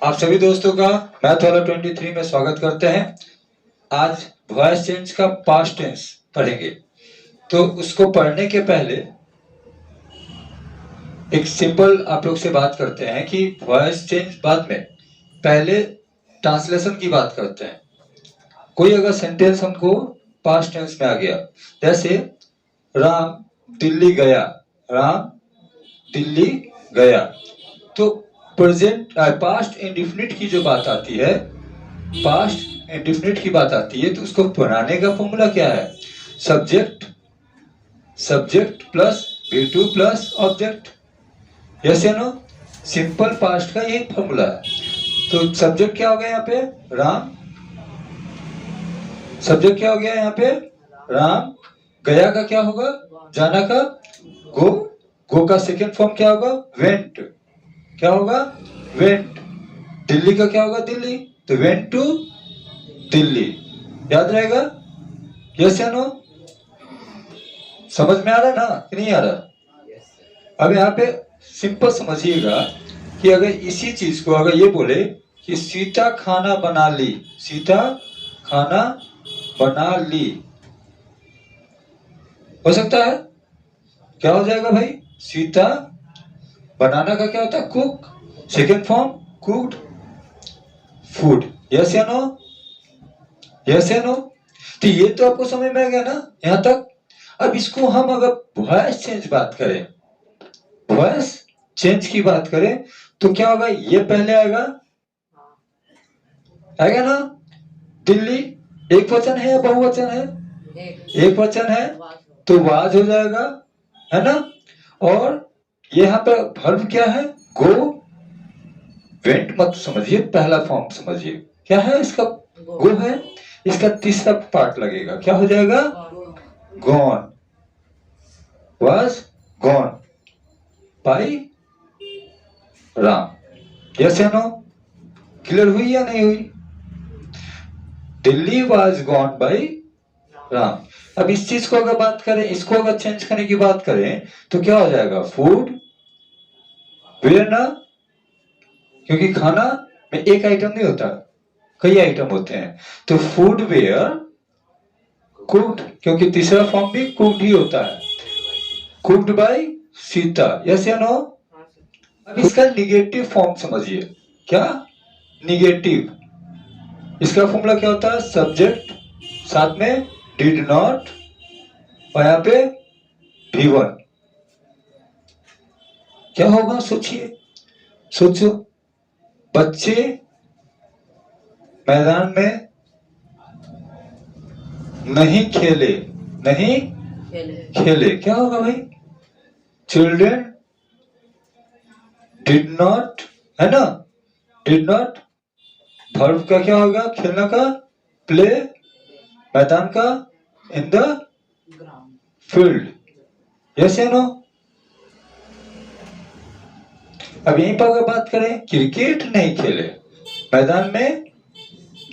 आप सभी दोस्तों का मैथ वाला 23 में स्वागत करते हैं। आज वॉइस चेंज का पास्ट टेंस पढ़ेंगे। तो उसको पढ़ने के पहले एक सिंपल आप लोग से बात करते हैं कि वॉइस चेंज बाद में, पहले ट्रांसलेशन की बात करते हैं। कोई अगर सेंटेंस हमको पास्ट टेंस में आ गया, जैसे राम दिल्ली गया, राम दिल्ली गया, तो प्रेजेंट पास्ट इंडेफिनिट की जो बात आती है, पास्ट इंडेफिनिट की बात आती है, तो उसको बनाने का फॉर्मूला क्या है? Subject plus V2 plus object. Yes या नो? सिंपल पास्ट का यही फॉर्मूला है। तो सब्जेक्ट क्या हो गया यहाँ पे? राम। सब्जेक्ट क्या हो गया यहाँ पे? राम। गया का क्या होगा? जाना का गो। गो का सेकेंड फॉर्म क्या होगा? वेंट। क्या होगा? वेंट। दिल्ली का क्या होगा? दिल्ली। तो वेंट टू दिल्ली। याद रहेगा? यस या नो? समझ में आ रहा ना कि नहीं आ रहा? अब यहाँ पे सिंपल समझिएगा कि अगर इसी चीज को अगर ये बोले कि सीता खाना बना ली, सीता खाना बना ली, हो सकता है? क्या हो जाएगा भाई? सीता, बनाना का क्या होता है? Cook. Second form cooked food. Yes या नो? यस या नो? तो ये तो आपको समझ में आ गया ना यहां तक? अब इसको हम अगर वॉइस चेंज बात करें, वॉइस चेंज की बात करें, तो क्या होगा? ये पहले आएगा, आएगा ना? दिल्ली एक वचन है या बहुवचन है? एक वचन है, तो वाज हो जाएगा, है ना? और यहाँ पे वर्ब क्या है? गो। वेंट मत समझिए, पहला फॉर्म समझिए। क्या है इसका? गो है। इसका तीसरा पार्ट लगेगा, क्या हो जाएगा? Gone. Was gone by Ram. Yes या नो? क्लियर हुई या नहीं हुई? Delhi was gone by Ram. अब इस चीज को अगर बात करें, इसको अगर चेंज करने की बात करें, तो क्या हो जाएगा? फूड वेयर ना, क्योंकि खाना में एक आइटम नहीं होता, कई आइटम होते हैं। तो फूड वेयर कुक्ड, क्योंकि तीसरा फॉर्म भी कुक्ड ही होता है, कुक्ड बाय सीता। यस या नो? अब इसका निगेटिव फॉर्म समझिए। क्या? निगेटिव। इसका फॉर्मूला क्या होता है? सब्जेक्ट साथ में डिड नॉट, और यहाँ पे V1। क्या होगा? सोचिए, सोचो। बच्चे मैदान में नहीं खेले, नहीं खेले। क्या होगा भाई? चिल्ड्रेन डिड नॉट, है ना? Did not. वर्ब का क्या होगा? खेलना का प्ले, मैदान का इन द फील्ड। यस या नो? अब यहीं पर अगर बात करें, क्रिकेट नहीं खेले, मैदान में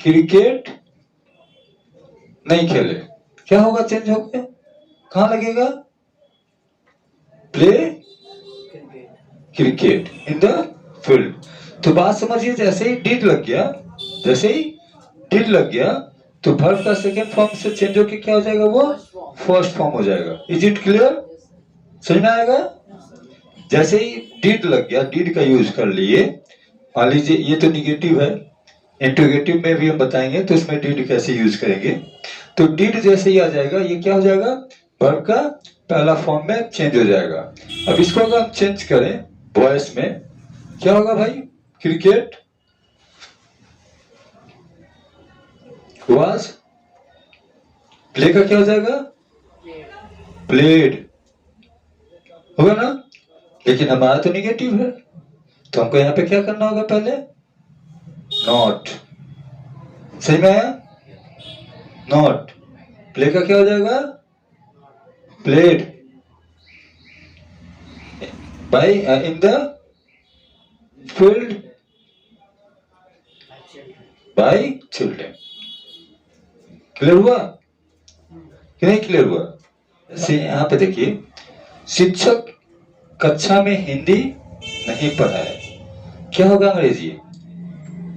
क्रिकेट नहीं खेले, क्या होगा? चेंज हो गया, कहां लगेगा? Play cricket in the field. तो बात समझिए, जैसे ही डिड लग गया, जैसे ही डिड लग गया, तो वर्ब का सेकेंड फॉर्म से चेंज होके क्या हो जाएगा? वो फर्स्ट फॉर्म हो जाएगा। Is it clear? समझ में आएगा? जैसे ही डिड लग गया, डिड का यूज कर लिए। मान लीजिए ये तो निगेटिव है, इंट्रोगेटिव में भी हम बताएंगे तो इसमें डिड कैसे यूज करेंगे। तो डिड जैसे ही आ जाएगा, ये क्या हो जाएगा? वर्ब का पहला फॉर्म में चेंज हो जाएगा। अब इसको अगर हम चेंज करें वॉइस में, क्या होगा भाई? क्रिकेट वाज, प्ले का क्या हो जाएगा? प्लेड होगा ना? लेकिन हमारा तो निगेटिव है, तो हमको यहाँ पे क्या करना होगा? पहले नॉट। सही में आया? नॉट। प्ले का क्या हो जाएगा? Played by in the field bye children. Clear हुआ कि नहीं क्लियर हुआ? जैसे यहाँ पे देखिए, शिक्षक कक्षा में हिंदी नहीं पढ़ाए, क्या होगा अंग्रेजी?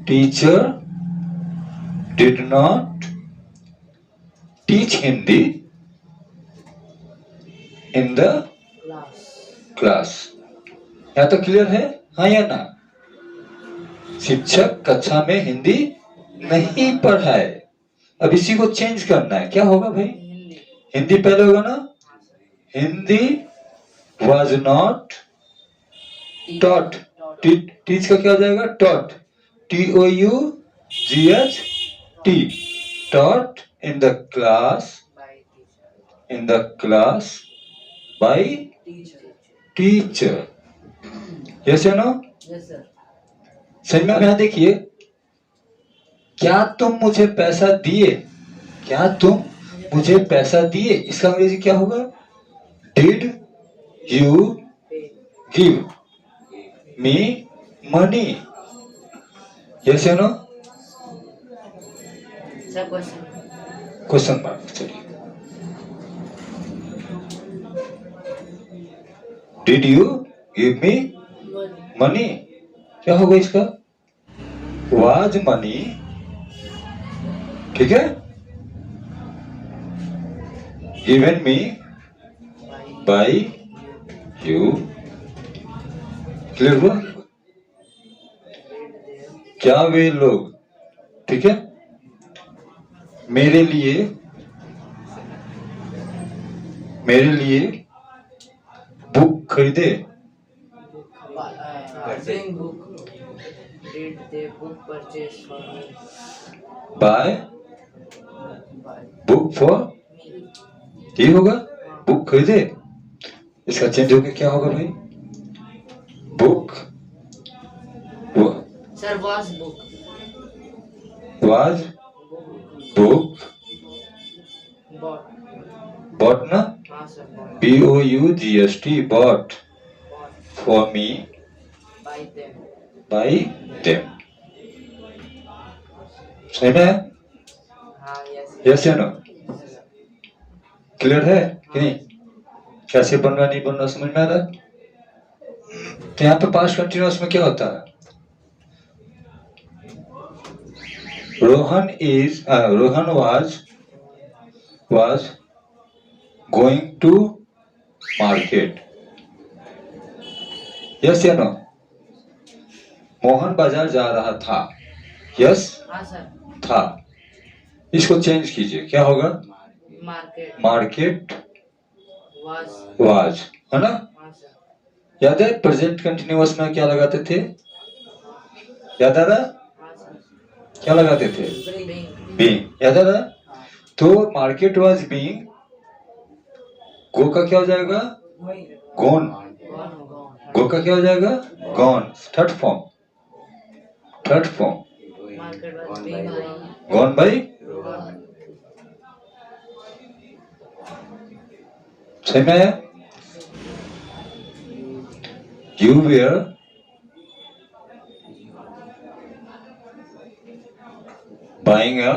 Teacher did not teach Hindi in the class. यहाँ तो क्लियर है, हाँ या ना? शिक्षक कक्षा में हिंदी नहीं पढ़ाए। अब इसी को चेंज करना है, क्या होगा भाई? हिंदी पहले होगा ना, Hindi was not taught, teach का क्या हो जाएगा? taught, TOUGHT, taught in the class by teacher। yes or no? Yes sir। सही में यहाँ देखिए, क्या तुम मुझे पैसा दिए, क्या तुम मुझे पैसा दिए, इसका अंग्रेजी क्या होगा? Did you give me money? Yes या नो? Sir question mark. चलिए, did you give me money, क्या होगा इसका? वाज मनी, ठीक है, given me by you. Clear हुआ? क्या वे लोग, ठीक है, मेरे लिए बुक खरीदे? Did they book purchase for me? Buy book for, ये होगा बुक खरीदे। इसका चेंज होकर क्या होगा भाई? Book sir was book book bought ना, हाँ sir BOUGST bought for me by them. सही में? हाँ यस या नो? क्लियर है कि नहीं? कैसे बन रहा नहीं बन रहा समझ में आ रहा है? तो यहाँ पे पास्ट कंटिन्यूअस में क्या होता है? Rohan was going to market। Yes या नो? मोहन बाजार जा रहा था। यस हाँ सर। था, इसको चेंज कीजिए, क्या होगा? मार्केट वाज, है ना? याद है प्रेजेंट कंटिन्यूअस में क्या लगाते थे? याद आ रहा? क्या लगाते थे? बीइंग। याद आ रहा? तो मार्केट वाज बीइंग, गो का क्या हो जाएगा? गॉन। गो का क्या हो जाएगा? Gone. Third form gone by. सही में? You were buying a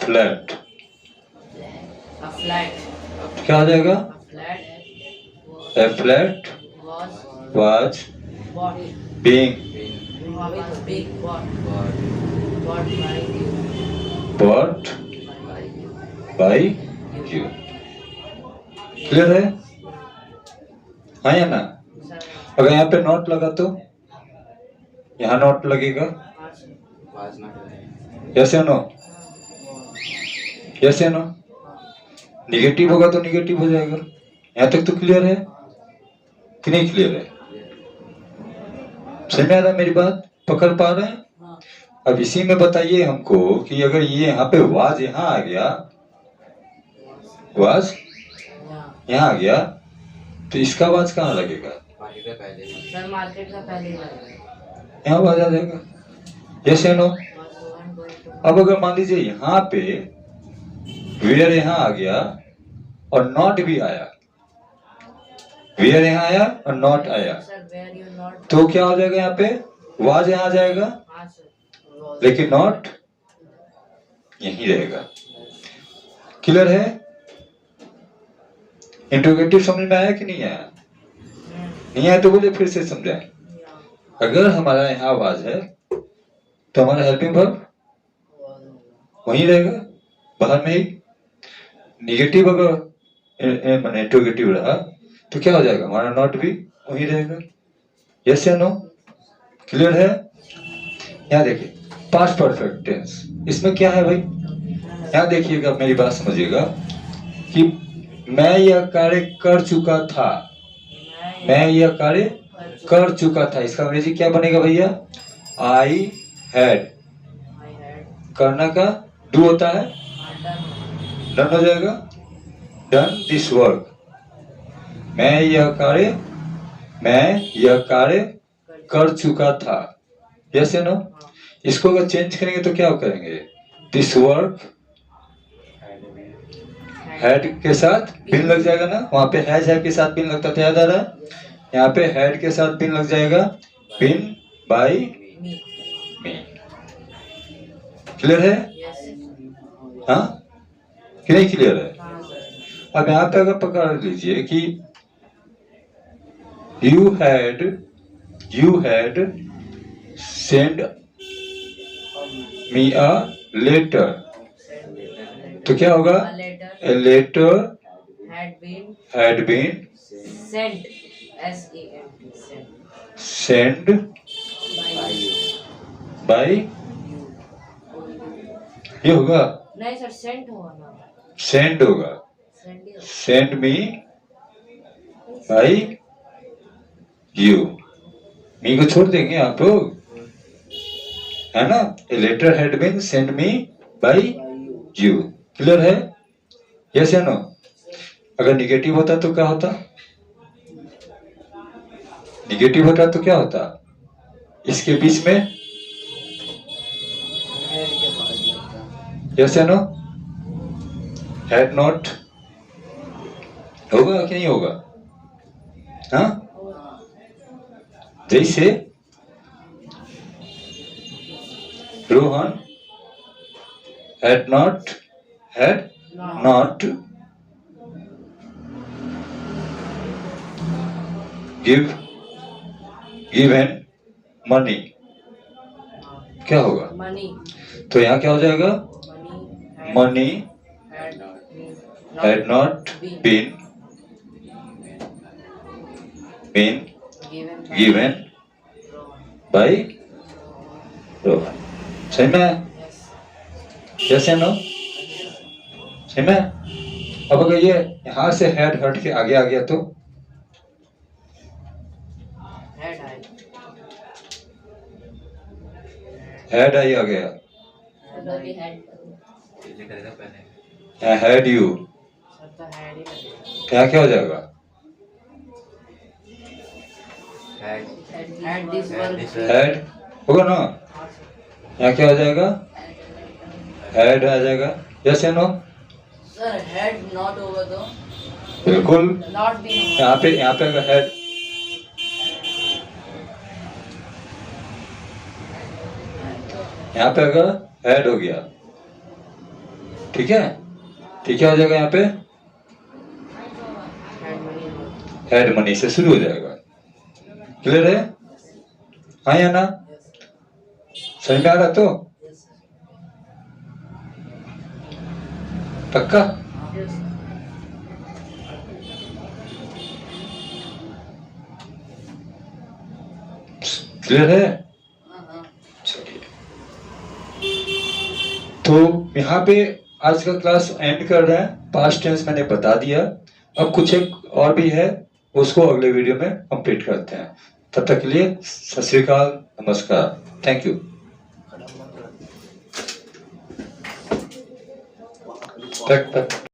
flat. क्या आ जाएगा? A flat was being bought by you। Clear है? हाँ या ना? अगर यहाँ पे नॉट लगा तो यहाँ नॉट लगेगा। यस या नो? यस या नो? निगेटिव होगा तो निगेटिव हो जाएगा। यहाँ तक तो क्लियर है कि नहीं क्लियर है? समझ में आ रहा मेरी बात? पकड़ पा रहे हैं? अब इसी में बताइए हमको कि अगर ये यहाँ पे वाज यहाँ आ गया, वाज यहाँ आ गया, तो इसका वाज कहाँ लगेगा? सर मार्केट का पहले लगेगा, यहाँ वाज आ जाएगा। यस या नो? अब अगर मान लीजिए यहाँ पे वेयर यहाँ आ गया और नॉट भी आया, वेयर यहाँ आया और नॉट आया, तो क्या हो जाएगा? यहाँ पे वाज यहाँ आ जाएगा, लेकिन नॉट यहीं रहेगा। क्लियर है? इंट्रोगेटिव समझ में आया कि नहीं आया? नहीं आया तो बोले फिर से समझाएं। अगर हमारा यहाँ वाज है तो हमारा हेल्पिंग वर्ब वहीं रहेगा, बाहर में ही। निगेटिव अगर माने इंट्रोगेटिव रहा तो क्या हो जाएगा, हमारा नॉट भी वहीं रहेगा। यस या नो, क्लियर है? यहाँ देखिए पास्ट परफेक्ट टेंस, इसमें क्या है भाई, यहाँ देखिएगा, मेरी बात समझिएगा कि मैं यह कार्य कर चुका था, मैं यह कार्य कर चुका था, इसका अंग्रेजी क्या बनेगा भैया, आई हैड। करना का डू होता है, डन हो जाएगा, डन दिस वर्क। मैं यह कार्य कर चुका था। यस या नो? इसको अगर चेंज करेंगे तो क्या करेंगे, दिस वर्क हैड के साथ बिन लग जाएगा ना, वहां पे हैज है के साथ बिन लगता था, याद आ रहा है? यहाँ पे हैड के साथ बिन लग जाएगा, बिन बाय मी। क्लियर है? हाँ कि नहीं क्लियर है? अब यहाँ पे अगर पकड़ लीजिए कि you had send me a letter, तो क्या होगा, a letter had been sent, S-E-N-T, sent by ये होगा, नहीं सर, सेंट होगा ना, send होगा, send me by you। मी को छोड़ देंगे आप लोग, है ना? A letter had been sent me by you। Clear है? यस या नो? अगर निगेटिव होता तो क्या होता, निगेटिव होता तो क्या होता, इसके बीच में यस या नो, हैड नॉट होगा कि नहीं होगा? हाँ, जैसे Rohan had not given money, क्या होगा, मनी, तो यहाँ क्या हो जाएगा, money had not been given by Rohan. सही में? यस या नो? सही में? अब अगर ये यहां से हेड हट के आगे आ गया तो हेड आई आ गया, हैड यू, क्या क्या हो जाएगा, हेड होगा ना, यहाँ क्या हो जाएगा, हेड आ जाएगा। यस या नो? सर हेड नॉट होगा तो बिल्कुल, नॉट भी यहाँ पे अगर हेड, यहाँ पे अगर हेड हो गया, ठीक है, ठीक है, हो जाएगा यहाँ पे हेड मनी से शुरू हो जाएगा। क्लियर है? हाँ या ना? समझ में आ रहा तो? पक्का? क्लियर है? चलिए, तो यहाँ पे आज का क्लास एंड कर रहे हैं। पास्ट टेंस मैंने बता दिया, अब कुछ एक और भी है, उसको अगले वीडियो में कंप्लीट करते हैं। तब तक के लिए सत श्री अकाल, नमस्कार, थैंक यू। तक